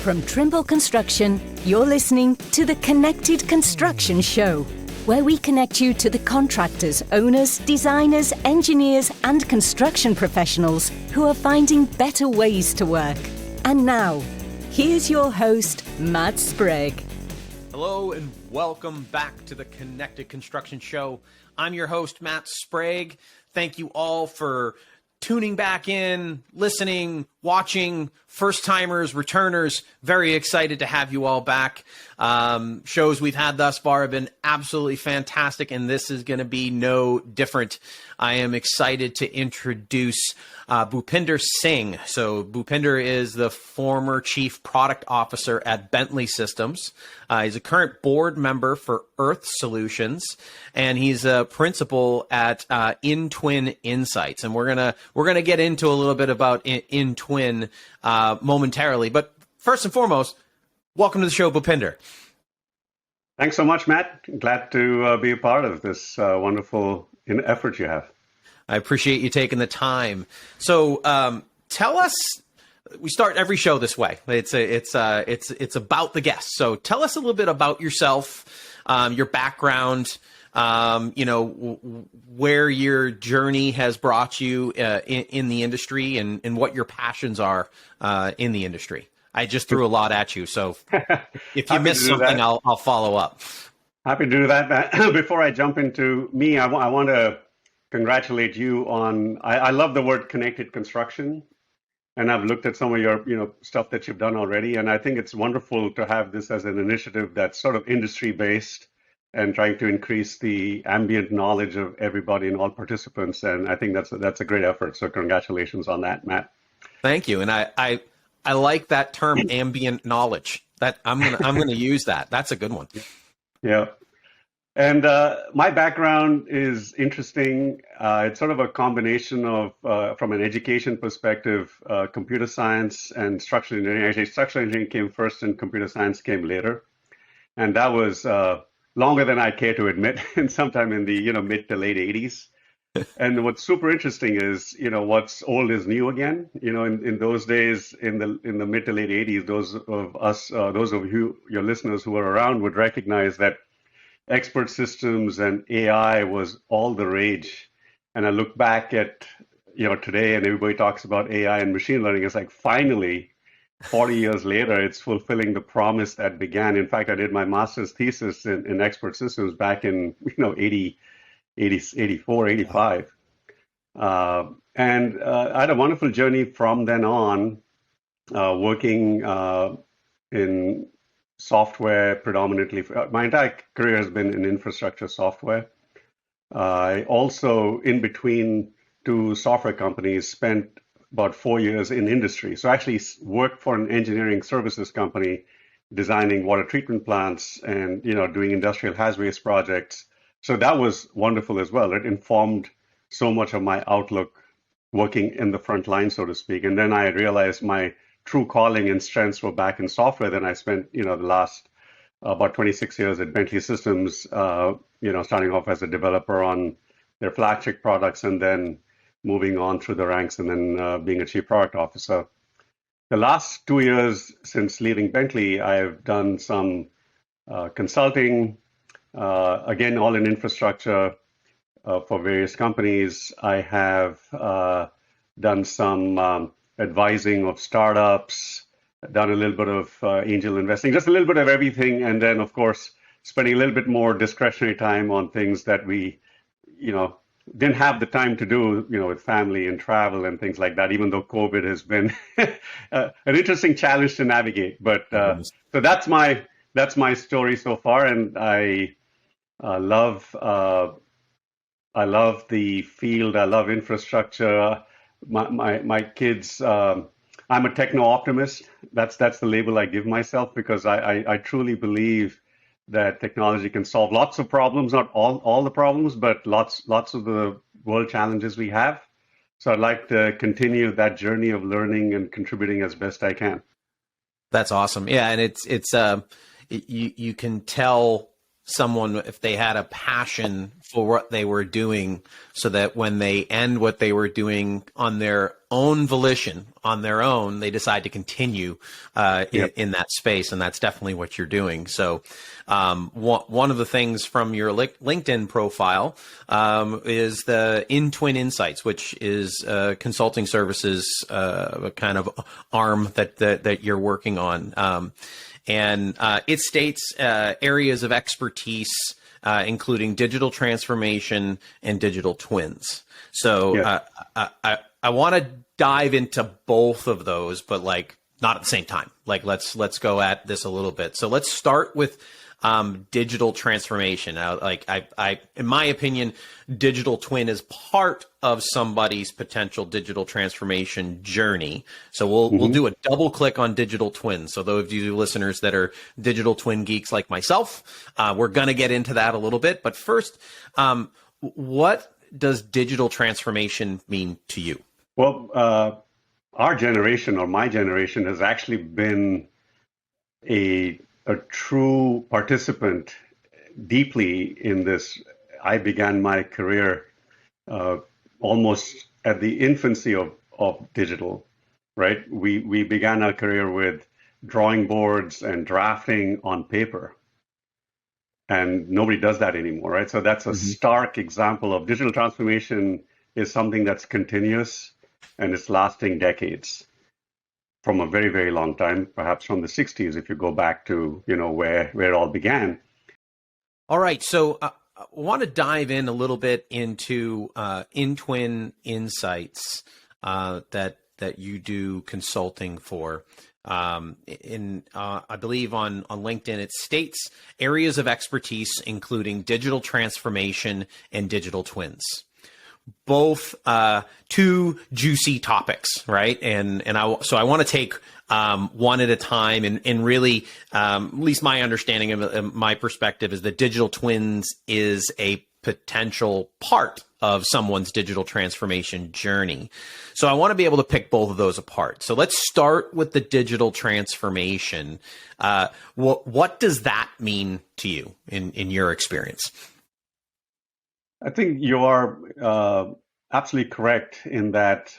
From Trimble Construction, you're listening to the Connected Construction Show, where we connect you to the contractors, owners, designers, engineers, and construction professionals who are finding better ways to work. And now, here's your host, Matt Sprague. Hello and welcome back to the Connected Construction Show. I'm your host, Matt Sprague. Thank you all for tuning back in, listening, watching, first-timers, returners. Very excited to have you all back. Shows we've had thus far have been absolutely fantastic, and this is going to be no different. I am excited to introduce Bhupinder Singh. So Bhupinder is the former Chief Product Officer at Bentley Systems. He's a current board member for Earth Solutions, and he's a principal at InTwin Insights. And we're gonna get into a little bit about InTwin momentarily. But first and foremost, welcome to the show, Bhupinder. Thanks so much, Matt. Glad to be a part of this wonderful effort you have. I appreciate you taking the time. So tell us, we start every show this way. It's about the guest. So tell us a little bit about yourself, your background, where your journey has brought you in the industry and what your passions are in the industry. I just threw a lot at you, so if you missed something, I'll follow up. Happy to do that, Matt. Before I jump into me, I want to congratulate you on, I love the word connected construction, and I've looked at some of your stuff that you've done already, and I think it's wonderful to have this as an initiative that's sort of industry-based and trying to increase the ambient knowledge of everybody and all participants, and I think that's a great effort, so congratulations on that, Matt. Thank you, and I like that term, ambient knowledge. That I'm gonna use that. That's a good one. Yeah. And my background is interesting. It's sort of a combination of, from an education perspective, computer science and structural engineering. Actually, structural engineering came first and computer science came later. And that was longer than I care to admit, and sometime in the mid to late 80s. And what's super interesting is, what's old is new again. In those days, in the mid to late 80s, those of you, your listeners who were around would recognize that expert systems and AI was all the rage. And I look back at, today, and everybody talks about AI and machine learning. It's like, finally, 40 years later, it's fulfilling the promise that began. In fact, I did my master's thesis in expert systems back in, 84, 85. And I had a wonderful journey from then on, working in software predominantly. My entire career has been in infrastructure software. I also, in between two software companies, spent about 4 years in industry. So I actually worked for an engineering services company designing water treatment plants and doing industrial haz waste projects. So that was wonderful as well. It informed so much of my outlook working in the front line, so to speak. And then I realized my true calling and strengths were back in software. Then I spent, the last about 26 years at Bentley Systems, starting off as a developer on their flagship products and then moving on through the ranks and then being a chief product officer. The last 2 years since leaving Bentley, I've done some consulting, again, all in infrastructure for various companies. I have done some advising of startups, done a little bit of angel investing, just a little bit of everything. And then, of course, spending a little bit more discretionary time on things that we, didn't have the time to do, with family and travel and things like that, even though COVID has been an interesting challenge to navigate. But so that's my story so far. And I love the field. I love infrastructure. My kids, I'm a techno optimist. That's the label I give myself, because I truly believe that technology can solve lots of problems, not all the problems, but lots of the world challenges we have. So I'd like to continue that journey of learning and contributing as best I can. That's awesome. Yeah, and it's you can tell someone if they had a passion for what they were doing, so that when they end what they were doing on their own volition, on their own, they decide to continue in that space. And that's definitely what you're doing. So one of the things from your LinkedIn profile is the InTwin Insights, which is consulting services kind of arm that you're working on. And it states areas of expertise, including digital transformation and digital twins. So Yes. I want to dive into both of those, but like not at the same time. Like let's go at this a little bit. So let's start with digital transformation. I in my opinion, digital twin is part of somebody's potential digital transformation journey. So we'll do a double click on digital twin. So those of you listeners that are digital twin geeks like myself, we're going to get into that a little bit. But first, what does digital transformation mean to you? Well, our generation, or my generation, has actually been a true participant deeply in this. I began my career almost at the infancy of digital, right? We began our career with drawing boards and drafting on paper. And nobody does that anymore, right? So that's a stark example of digital transformation is something that's continuous and it's lasting decades, from a very, very long time, perhaps from the 60s, if you go back to, where it all began. All right. So I want to dive in a little bit into InTwin Insights that you do consulting for. I believe on LinkedIn, it states areas of expertise, including digital transformation and digital twins. Both two juicy topics, right? And I want to take one at a time, and really, at least my understanding of my perspective is that digital twins is a potential part of someone's digital transformation journey. So I want to be able to pick both of those apart. So let's start with the digital transformation. What does that mean to you in your experience? I think you are absolutely correct in that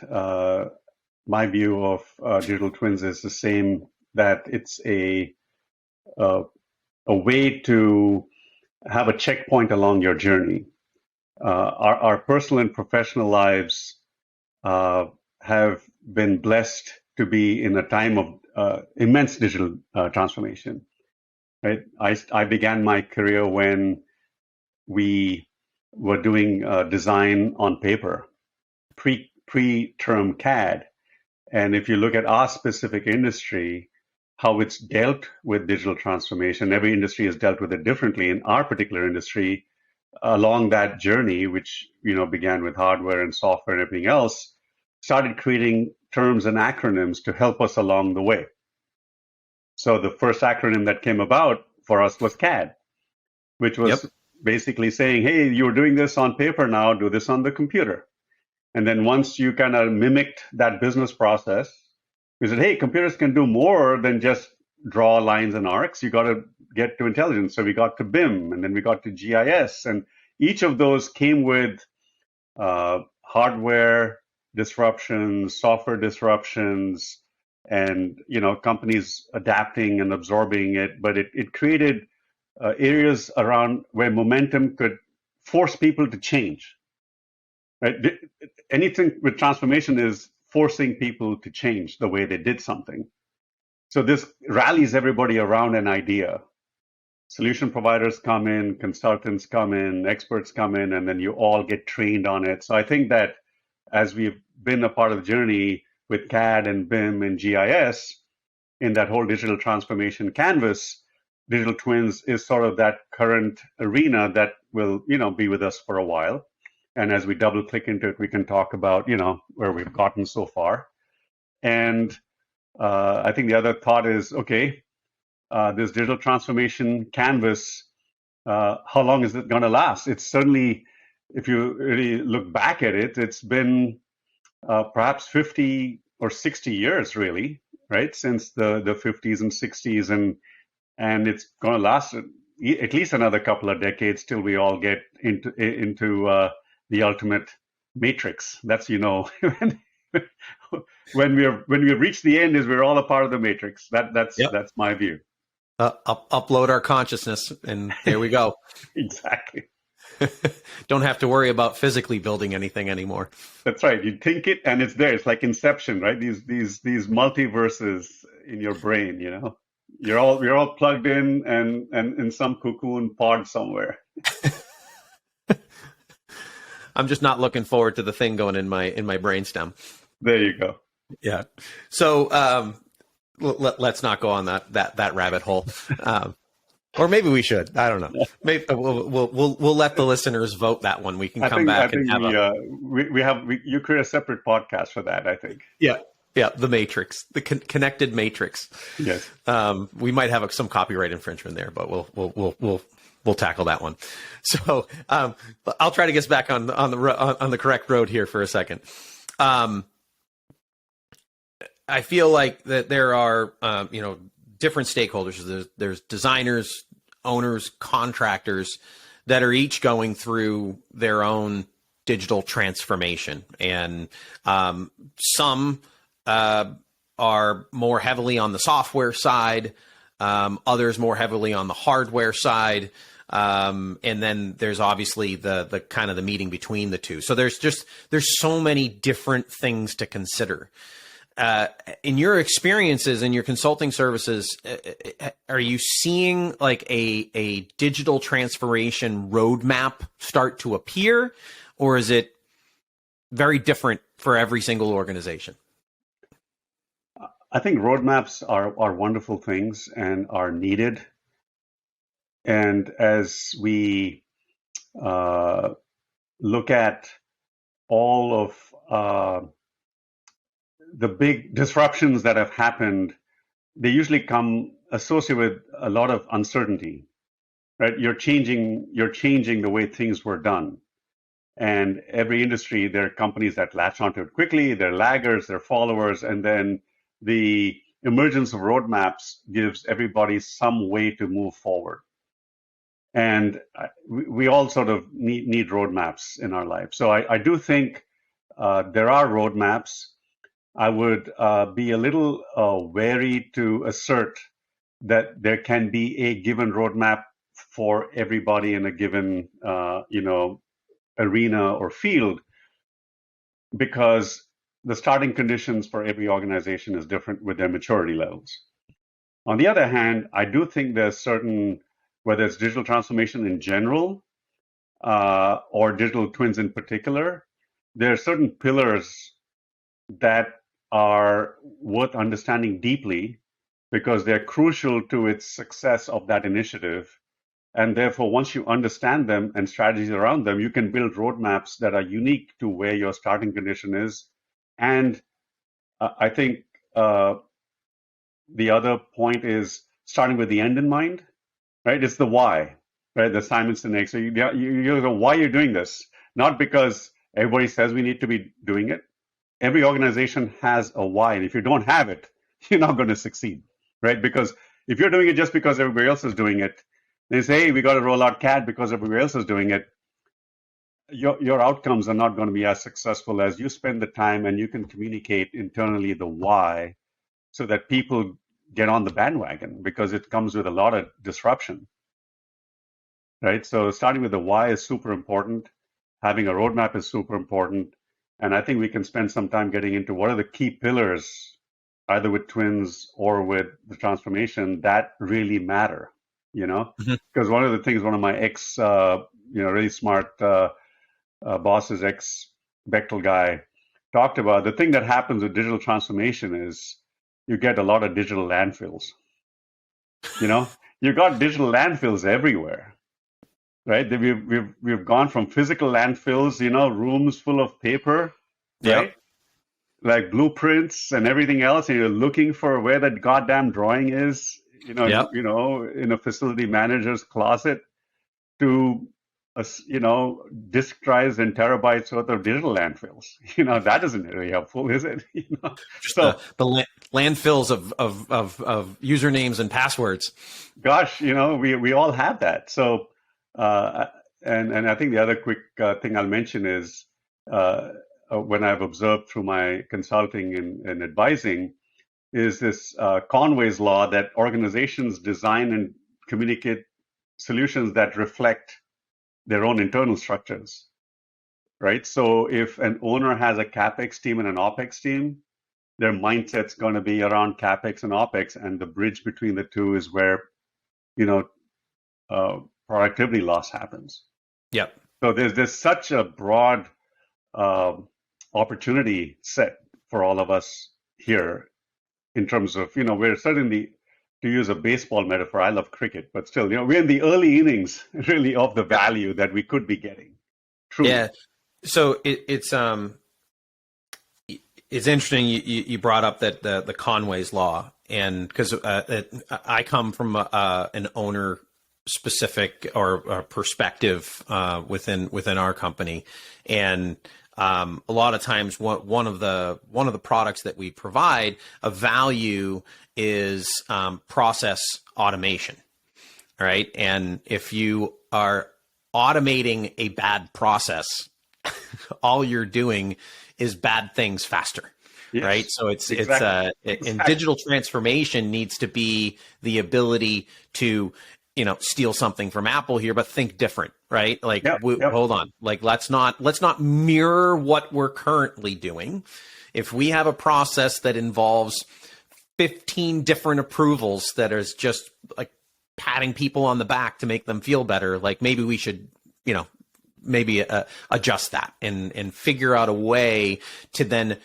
my view of digital twins is the same, that it's a way to have a checkpoint along your journey. Our personal and professional lives have been blessed to be in a time of immense digital transformation. Right? I began my career when we were doing design on paper, pre-term CAD. And if you look at our specific industry, how it's dealt with digital transformation, every industry has dealt with it differently. In our particular industry, along that journey, which began with hardware and software and everything else, started creating terms and acronyms to help us along the way. So the first acronym that came about for us was CAD, which was basically saying, hey, you're doing this on paper now, do this on the computer. And then once you kind of mimicked that business process, we said, hey, computers can do more than just draw lines and arcs. You got to get to intelligence. So we got to BIM, and then we got to GIS. And each of those came with hardware disruptions, software disruptions, and companies adapting and absorbing it. But it created areas around where momentum could force people to change. Right? Anything with transformation is forcing people to change the way they did something. So this rallies everybody around an idea. Solution providers come in, consultants come in, experts come in, and then you all get trained on it. So I think that as we've been a part of the journey with CAD and BIM and GIS in that whole digital transformation canvas, digital twins is sort of that current arena that will, be with us for a while. And as we double click into it, we can talk about, where we've gotten so far. And I think the other thought is, okay, this digital transformation canvas, how long is it going to last? It's certainly, if you really look back at it, it's been perhaps 50 or 60 years, really, right? Since the 50s and 60s, and it's going to last at least another couple of decades till we all get into the ultimate matrix. That's when we reach the end, is we're all a part of the matrix. That's my view. Upload our consciousness, and there we go. Exactly. Don't have to worry about physically building anything anymore. That's right. You think it, and it's there. It's like Inception, right? These multiverses in your brain. You're all plugged in and in some cocoon pod somewhere. I'm just not looking forward to the thing going in my brainstem. There you go. Yeah. So let's not go on that rabbit hole. Or maybe we should. I don't know. Maybe we'll let the listeners vote that one. We can come back and have you create a separate podcast for that, I think. Yeah. Yeah, the Matrix, the connected Matrix. Yes. We might have some copyright infringement there, but we'll tackle that one. So I'll try to get us back on the correct road here for a second. I feel like that there are different stakeholders. There's designers, owners, contractors that are each going through their own digital transformation, and some are more heavily on the software side, others more heavily on the hardware side, and then there's obviously the kind of the meeting between the two. So there's so many different things to consider. In your experiences in your consulting services, are you seeing like a digital transformation roadmap start to appear, or is it very different for every single organization? I think roadmaps are wonderful things and are needed. And as we look at all of the big disruptions that have happened, they usually come associated with a lot of uncertainty, right? You're changing the way things were done. And every industry, there are companies that latch onto it quickly, they're laggers, they're followers, and then the emergence of roadmaps gives everybody some way to move forward. And we all sort of need roadmaps in our life. So I do think there are roadmaps. I would be a little wary to assert that there can be a given roadmap for everybody in a given arena or field, because the starting conditions for every organization is different with their maturity levels. On the other hand, I do think there's certain, whether it's digital transformation in general or digital twins in particular, there are certain pillars that are worth understanding deeply because they're crucial to its success of that initiative. And therefore, once you understand them and strategies around them, you can build roadmaps that are unique to where your starting condition is. And I think the other point is starting with the end in mind, right? It's the why, right? The Simon Sinek. So you know why you're doing this, not because everybody says we need to be doing it. Every organization has a why, and if you don't have it, you're not going to succeed, right? Because if you're doing it just because everybody else is doing it, they say, hey, we got to roll out CAD because everybody else is doing it. Your outcomes are not going to be as successful as you spend the time and you can communicate internally the why so that people get on the bandwagon, because it comes with a lot of disruption, right? So starting with the why is super important. Having a roadmap is super important. And I think we can spend some time getting into what are the key pillars, either with twins or with the transformation, that really matter, Because one of the things, one of my ex, really smart bosses, ex-Bechtel guy, talked about, the thing that happens with digital transformation is you get a lot of digital landfills. You got digital landfills everywhere. Right, we've gone from physical landfills, rooms full of paper, right, yep, like blueprints and everything else, and you're looking for where that goddamn drawing is, yep, in a facility manager's closet, to disk drives and terabytes worth of digital landfills. That isn't really helpful, is it? So the landfills of usernames and passwords. Gosh, we all have that. So, and I think the other quick thing I'll mention is when I've observed through my consulting and advising is this Conway's law that organizations design and communicate solutions that reflect their own internal structures, right? So if an owner has a CapEx team and an OpEx team, their mindset's going to be around CapEx and OpEx, and the bridge between the two is where, productivity loss happens. Yep. So there's such a broad opportunity set for all of us here in terms of, we're certainly, to use a baseball metaphor, I love cricket, but still, we're in the early innings really of the value that we could be getting. Truly. Yeah. So it's interesting you brought up that the Conway's law, and because I come from an owner specific or perspective within our company, and a lot of times one of the products that we provide a value is process automation, right? And if you are automating a bad process, all you're doing is bad things faster. Yes, right. So and digital transformation needs to be the ability to, steal something from Apple here, but think different, right? Like, hold on, like, let's not mirror what we're currently doing. If we have a process that involves 15 different approvals that is just like patting people on the back to make them feel better, like maybe we should, maybe adjust that and figure out a way to then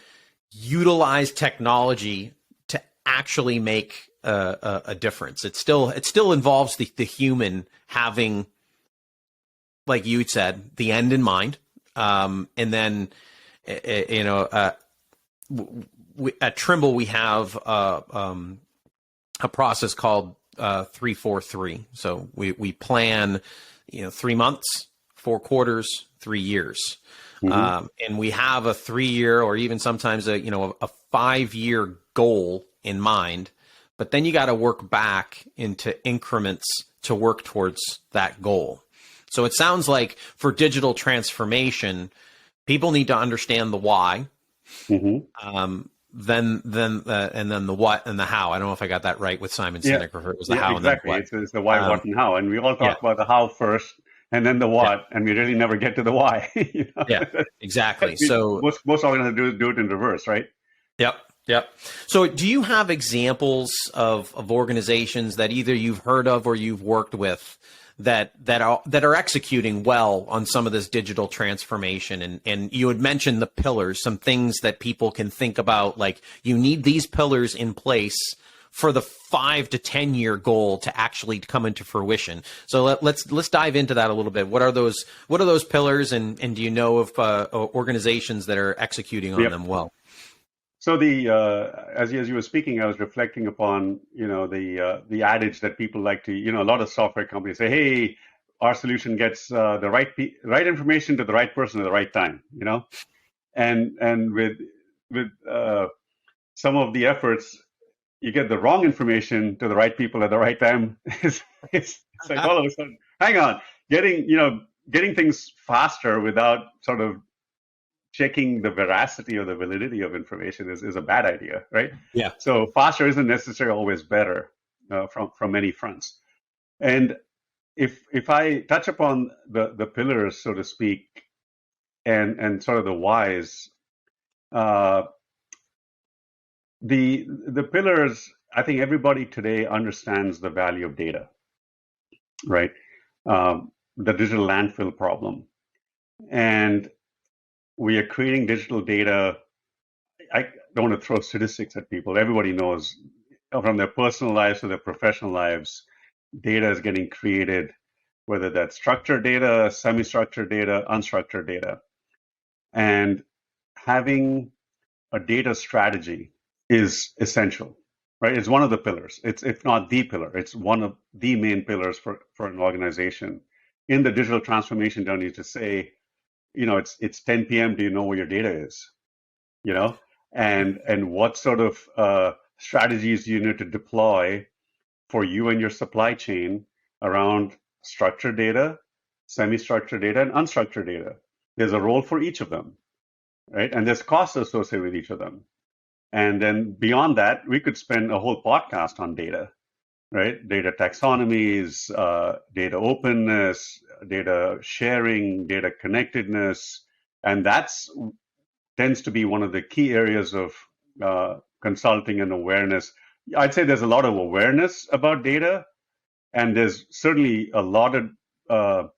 utilize technology to actually make a difference. It still involves the human having, like you said, the end in mind. And then, at Trimble, we have a process called 3-4-3. So we plan, 3 months, 4 quarters, 3 years. Mm-hmm. And we have a 3-year or even sometimes a 5-year goal in mind, but then you got to work back into increments to work towards that goal. So it sounds like for digital transformation, people need to understand the why, mm-hmm. Then the what and the how. I don't know if I got that right with Simon Sinek, or if it was the how exactly. And then what. It's the why, what, and how. And we all talk about the how first, and then the what, and we really never get to the why. Yeah, exactly. So most organizations do it in reverse, right? Yep. So do you have examples of organizations that either you've heard of or you've worked with that are executing well on some of this digital transformation? And you had mentioned the pillars, some things that people can think about, like you need these pillars in place for the 5 to 10 year goal to actually come into fruition. So let's dive into that a little bit. What are those pillars, and do you know of organizations that are executing on them well? So as you were speaking, I was reflecting upon the adage that people like to, a lot of software companies say, hey, our solution gets the right information to the right person at the right time, and with some of the efforts, you get the wrong information to the right people at the right time. It's like all of a sudden, hang on, getting things faster without sort of checking the veracity or the validity of information is a bad idea, right? Yeah. So faster isn't necessarily always better from many fronts. And if I touch upon the pillars, so to speak, and sort of the whys, the pillars, I think everybody today understands the value of data, right? The digital landfill problem. And we are creating digital data. I don't want to throw statistics at people. Everybody knows from their personal lives to their professional lives, data is getting created, whether that's structured data, semi-structured data, unstructured data. And having a data strategy is essential, right? It's one of the pillars. It's if not the pillar, it's one of the main pillars for an organization in the digital transformation journey to say, it's 10 p.m. Do you know where your data is? And what sort of strategies you need to deploy for you and your supply chain around structured data, semi-structured data, and unstructured data. There's a role for each of them, right? And there's costs associated with each of them. And then beyond that, we could spend a whole podcast on data, right? Data taxonomies, data openness, data sharing, data connectedness. And that's tends to be one of the key areas of consulting and awareness. I'd say there's a lot of awareness about data, and there's certainly a lot of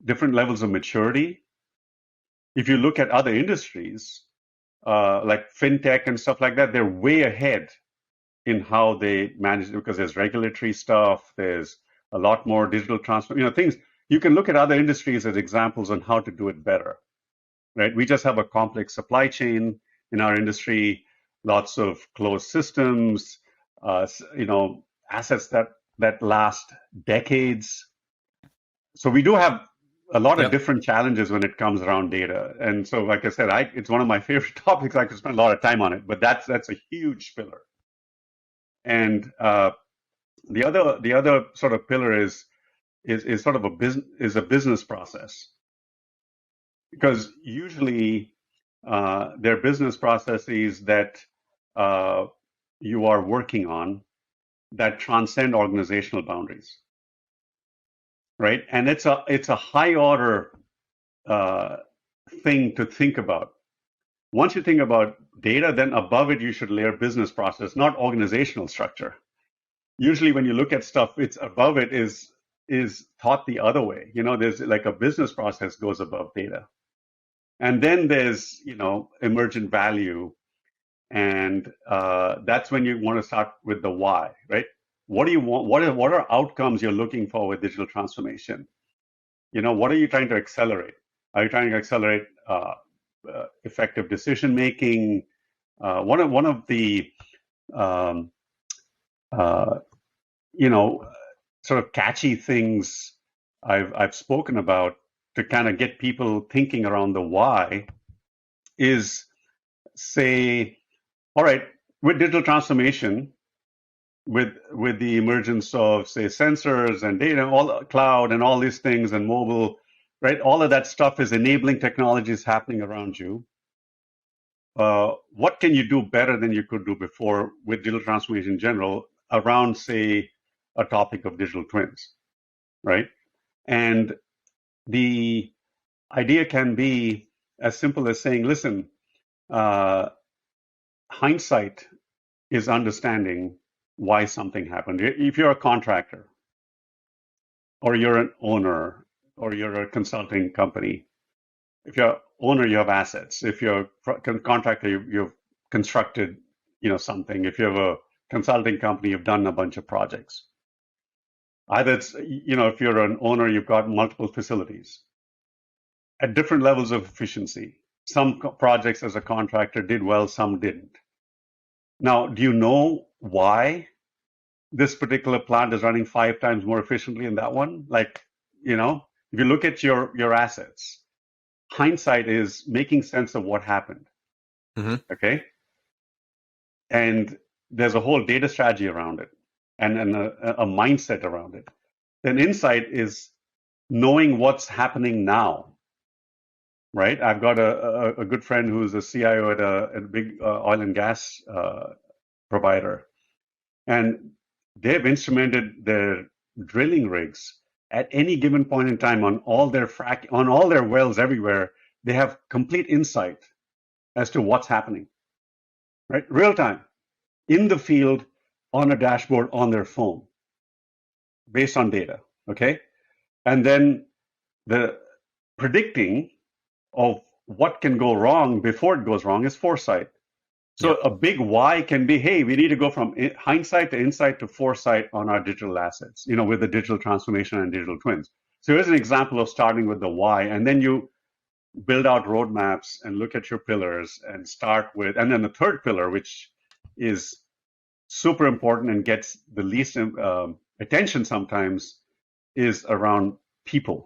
different levels of maturity. If you look at other industries, like fintech and stuff like that, they're way ahead in how they manage it because there's regulatory stuff, there's a lot more digital transfer, things. You can look at other industries as examples on how to do it better, right? We just have a complex supply chain in our industry, lots of closed systems, assets that last decades. So we do have a lot of different challenges when it comes around data. And so, like I said, it's one of my favorite topics. I could spend a lot of time on it, but that's a huge pillar. And the other sort of pillar is sort of a business process, because usually they're business processes that you are working on that transcend organizational boundaries, right? And it's a high order thing to think about. Once you think about data, then above it you should layer business process, not organizational structure. Usually when you look at stuff, it's above it is thought the other way. There's like a business process goes above data. And then there's, emergent value. And that's when you want to start with the why, right? What do you want? What are outcomes you're looking for with digital transformation? What are you trying to accelerate? Are you trying to accelerate effective decision making? One of the sort of catchy things I've spoken about to kind of get people thinking around the why is, say, all right, with digital transformation, with the emergence of, say, sensors and data, all cloud and all these things and mobile, right? All of that stuff is enabling technologies happening around you. What can you do better than you could do before with digital transformation in general around, say, a topic of digital twins, right? And the idea can be as simple as saying, listen, hindsight is understanding why something happened. If you're a contractor, or you're an owner, or you're a consulting company, if you're an owner, you have assets. If you're a contractor, you've constructed, something. If you have a consulting company, you've done a bunch of projects. Either it's, if you're an owner, you've got multiple facilities at different levels of efficiency. Some projects as a contractor did well, some didn't. Now, do you know why this particular plant is running 5 times more efficiently than that one? Like, if you look at your assets, hindsight is making sense of what happened. Mm-hmm. Okay? And there's a whole data strategy around it and a mindset around it. Then insight is knowing what's happening now. Right? I've got a good friend who's a CIO at a big oil and gas provider. And they've instrumented their drilling rigs at any given point in time on all their wells everywhere. They have complete insight as to what's happening, right? Real time, in the field, on a dashboard, on their phone, based on data, okay? And then the predicting of what can go wrong before it goes wrong is foresight. So a big why can be, hey, we need to go from hindsight to insight to foresight on our digital assets, with the digital transformation and digital twins. So here's an example of starting with the why, and then you build out roadmaps and look at your pillars and start with, and then the third pillar, which is super important and gets the least attention sometimes, is around people.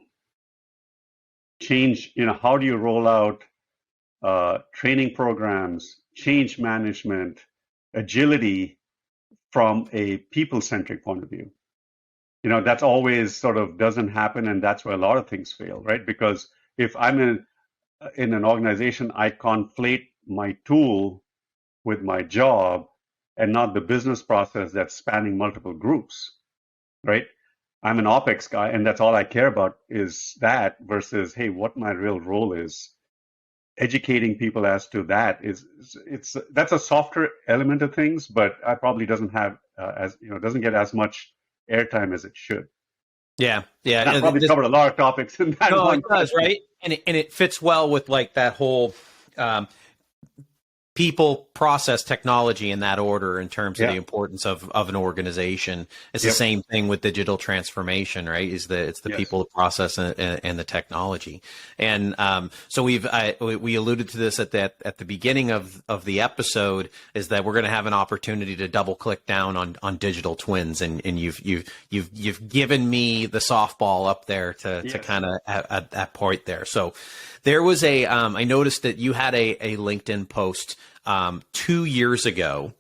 Change, how do you roll out training programs, change management, agility from a people-centric point of view. That's always sort of doesn't happen, and that's where a lot of things fail, right? Because if I'm in an organization, I conflate my tool with my job and not the business process that's spanning multiple groups, right? I'm an OpEx guy, and that's all I care about is that versus, hey, what my real role is. Educating people as to that that's a softer element of things, but I probably doesn't have doesn't get as much airtime as it should. Yeah. I probably covered a lot of topics in that. No, one it does, right? And it fits well with like that whole people, process, technology in that order in terms of the importance of an organization. It's the same thing with digital transformation, right? It's the people, the process, and the technology. And so we alluded to this at the beginning of the episode, is that we're going to have an opportunity to double click down on digital twins, and you've given me the softball up there to kind of at that point there. So there was I noticed that you had a LinkedIn post 2 years ago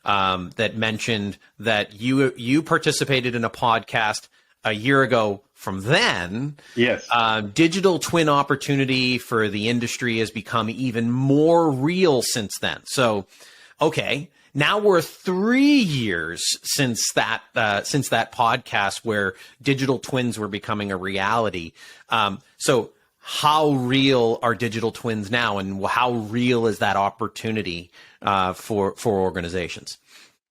that mentioned that you participated in a podcast a year ago from then. Yes. Digital twin opportunity for the industry has become even more real since then. So, okay, now we're 3 years since that podcast where digital twins were becoming a reality. So how real are digital twins now, and how real is that opportunity for organizations?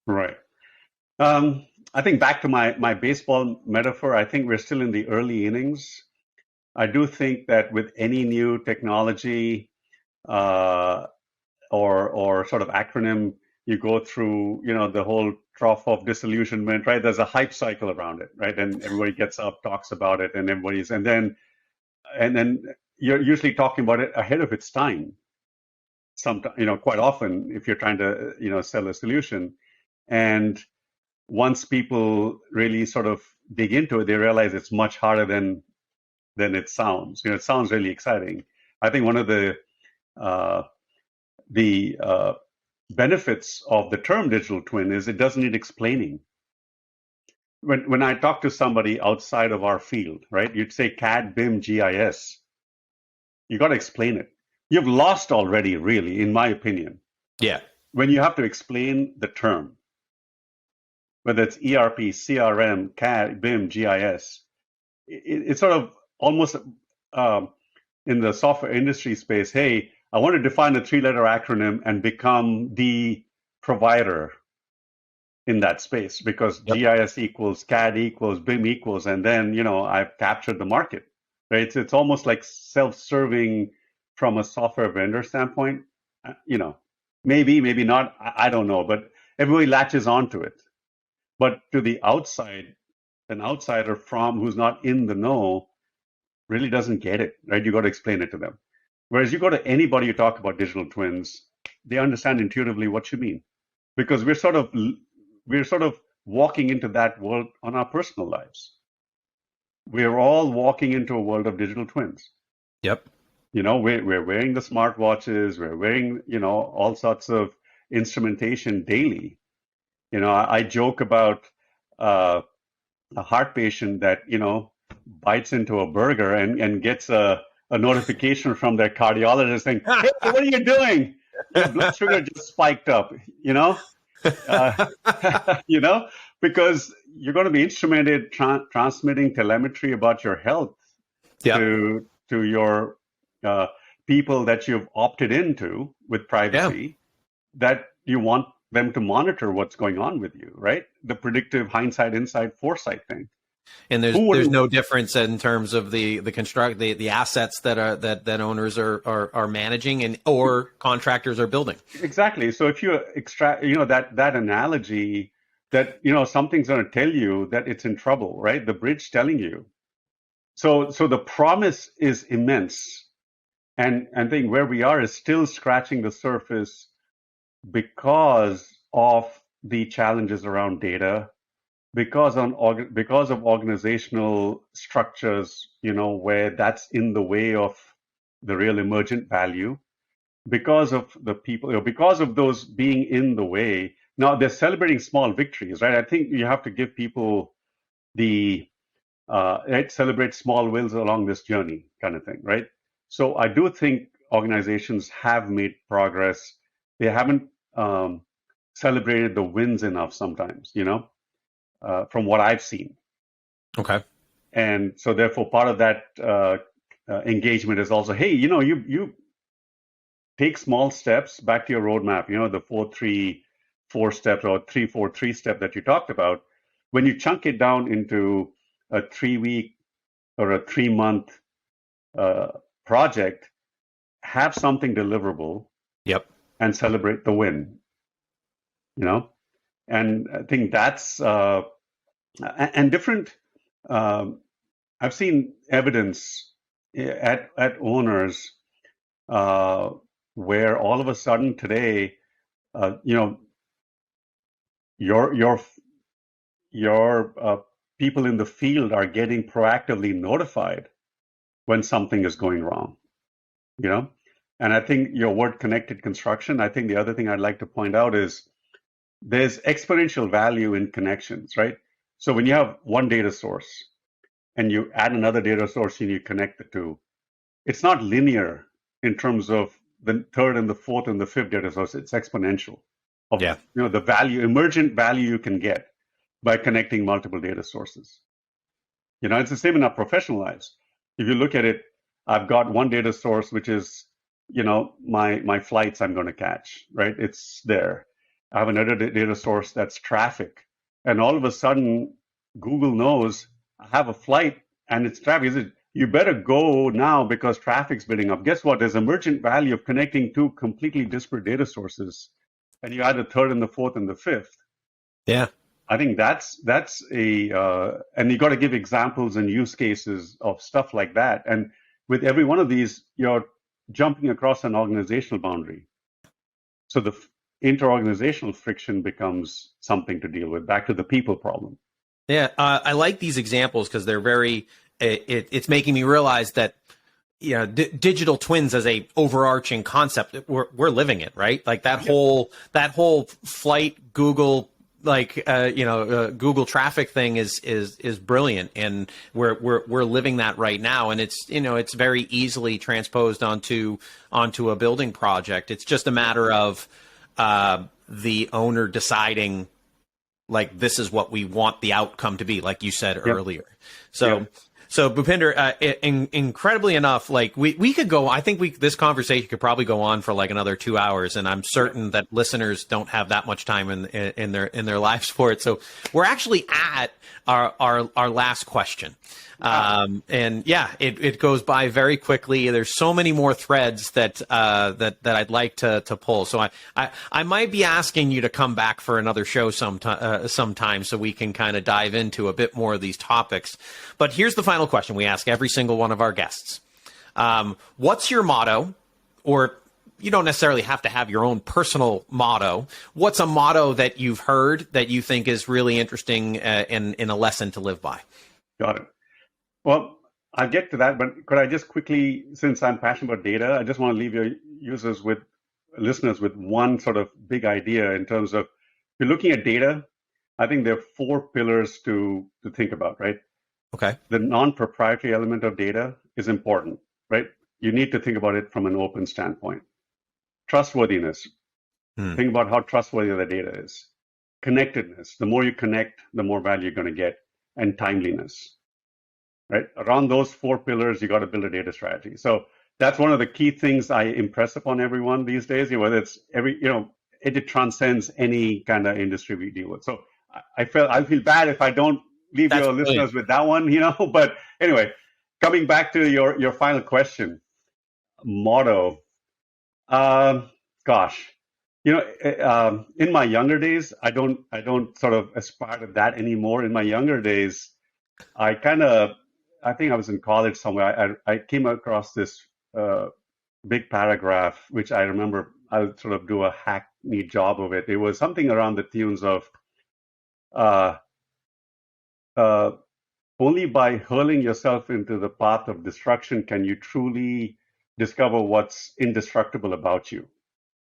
Right. I think back to my baseball metaphor, I think we're still in the early innings. I do think that with any new technology or sort of acronym, you go through, the whole trough of disillusionment, right? There's a hype cycle around it, right? And everybody gets up, talks about it, and and then you're usually talking about it ahead of its time. Sometimes, quite often, if you're trying to, sell a solution, and once people really sort of dig into it, they realize it's much harder than it sounds. It sounds really exciting. I think one of the benefits of the term digital twin is it doesn't need explaining. When I talk to somebody outside of our field, right, you'd say CAD, BIM, GIS. You got to explain it. You've lost already, really, in my opinion. Yeah. When you have to explain the term, whether it's ERP, CRM, CAD, BIM, GIS, it's sort of almost in the software industry space, hey, I want to define a 3-letter acronym and become the provider in that space because GIS equals CAD equals BIM equals, and then I've captured the market, right? It's almost like self-serving from a software vendor standpoint. Maybe not. I don't know, but everybody latches onto it. But to the outside, an outsider who's not in the know really doesn't get it, right? You got to explain it to them. Whereas you go to anybody you talk about digital twins, they understand intuitively what you mean, because we're sort of walking into that world on our personal lives. We're all walking into a world of digital twins. Yep. We're wearing the smartwatches, we're wearing, all sorts of instrumentation daily. I joke about a heart patient that, bites into a burger and gets a notification from their cardiologist saying, hey, what are you doing? Your blood sugar just spiked up, because you're going to be instrumented transmitting telemetry about your health to your people that you've opted into with privacy, that you want them to monitor what's going on with you, right? The predictive hindsight, insight, foresight thing. And there's no difference in terms of the assets that owners are managing or contractors are building. Exactly. So if you extract, that analogy that, something's going to tell you that it's in trouble, right? The bridge telling you. So the promise is immense. And I think where we are is still scratching the surface because of the challenges around data, because of organizational structures, where that's in the way of the real emergent value, because of the people, because of those being in the way, Now they're celebrating small victories, right? I think you have to give people the right, celebrate small wins along this journey, kind of thing, right? So I do think organizations have made progress. They haven't celebrated the wins enough sometimes, from what I've seen. Okay. And so therefore part of that engagement is also, hey, you take small steps back to your roadmap, the 4-3-4 steps or 3-4-3 step that you talked about. When you chunk it down into a 3-week or a 3-month project, have something deliverable. Yep. And celebrate the win. And I think that's and different. I've seen evidence at owners where all of a sudden today, your people in the field are getting proactively notified when something is going wrong. And I think your word connected construction, I think the other thing I'd like to point out is there's exponential value in connections, right? So when you have one data source and you add another data source and you connect the two, it's not linear in terms of the third and the fourth and the fifth data source. It's exponential of the value, emergent value you can get by connecting multiple data sources. It's the same in our professional lives. If you look at it, I've got one data source, which is my flights I'm going to catch, right? It's there. I have another data source that's traffic. And all of a sudden, Google knows I have a flight and it's traffic. You better go now because traffic's building up. Guess what? There's emergent value of connecting two completely disparate data sources. And you add the third and the fourth and the fifth. Yeah. I think that's and you got to give examples and use cases of stuff like that. And with every one of these, you're jumping across an organizational boundary. So the interorganizational friction becomes something to deal with, back to the people problem. Yeah, I like these examples because they're very, it's making me realize that, digital twins as a overarching concept, we're living it, right? Like that whole flight Google, Google traffic thing is brilliant, and we're living that right now, and it's very easily transposed onto a building project. It's just a matter of the owner deciding, like, this is what we want the outcome to be, like you said earlier. So Bhupinder, incredibly enough, like we could go, I think this conversation could probably go on for like another 2 hours, and I'm certain that listeners don't have that much time in their lives for it. So we're actually at our last question. And yeah, it goes by very quickly. There's so many more threads that I'd like to pull. So I might be asking you to come back for another show sometime so we can kind of dive into a bit more of these topics. But here's the final question we ask every single one of our guests. What's your motto? Or you don't necessarily have to have your own personal motto. What's a motto that you've heard that you think is really interesting in a lesson to live by? Got it. Well, I'll get to that, but could I just quickly, since I'm passionate about data, I just want to leave your listeners with one sort of big idea in terms of, if you're looking at data, I think there are 4 pillars to think about, right? Okay. The non-proprietary element of data is important, right? You need to think about it from an open standpoint. Trustworthiness. Think about how trustworthy the data is. Connectedness. The more you connect, the more value you're going to get. And timeliness. Right? Around those 4 pillars, you got to build a data strategy. So that's one of the key things I impress upon everyone these days, whether it's it transcends any kind of industry we deal with. So I feel bad if I don't leave your listeners with that one, but anyway, coming back to your final question, motto, in my younger days, I don't sort of aspire to that anymore. In my younger days, I think I was in college somewhere. I came across this big paragraph, which I remember I would sort of do a hackneyed job of it. It was something around the tunes of only by hurling yourself into the path of destruction can you truly discover what's indestructible about you.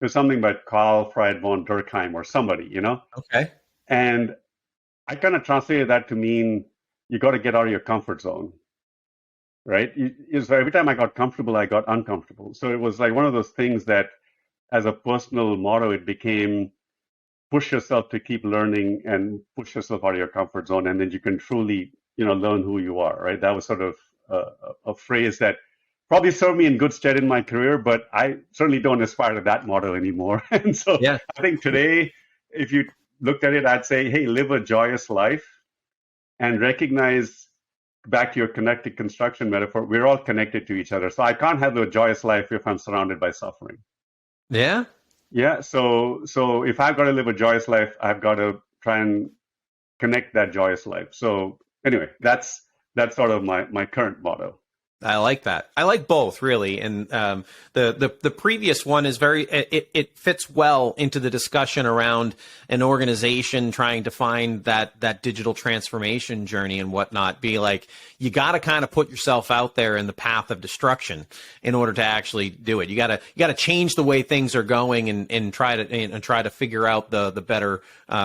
was something by Carl Fried von Durkheim or somebody, Okay. And I kind of translated that to mean you got to get out of your comfort zone, right? So every time I got comfortable, I got uncomfortable. So it was like one of those things that, as a personal motto, it became push yourself to keep learning and push yourself out of your comfort zone, and then you can truly, learn who you are, right? That was sort of a phrase that probably served me in good stead in my career, but I certainly don't aspire to that motto anymore. And so Yeah. I think today, if you looked at it, I'd say, hey, live a joyous life and recognize, back to your connected construction metaphor, we're all connected to each other. So I can't have a joyous life if I'm surrounded by suffering. Yeah. Yeah. So if I've got to live a joyous life, I've got to try and connect that joyous life. So anyway, that's sort of my current motto. I like that. I like both, really. And the previous one is it fits well into the discussion around an organization trying to find that digital transformation journey and whatnot. Be like, you got to kind of put yourself out there in the path of destruction in order to actually do it. You got to change the way things are going and try to figure out the better,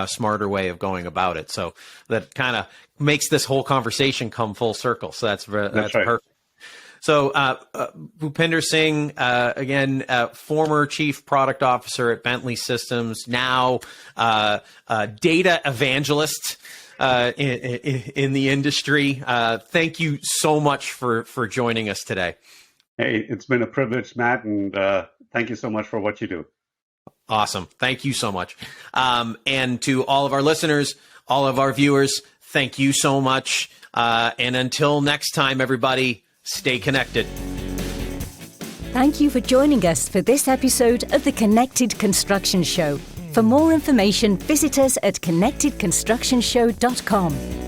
smarter way of going about it. So that kind of makes this whole conversation come full circle. So that's right. Perfect. So Bhupinder Singh, again, former chief product officer at Bentley Systems, now data evangelist in the industry. Thank you so much for joining us today. Hey, it's been a privilege, Matt, and thank you so much for what you do. Awesome. Thank you so much. And to all of our listeners, all of our viewers, thank you so much. And until next time, everybody, stay connected. Thank you for joining us for this episode of the Connected Construction Show. For more information, visit us at connectedconstructionshow.com.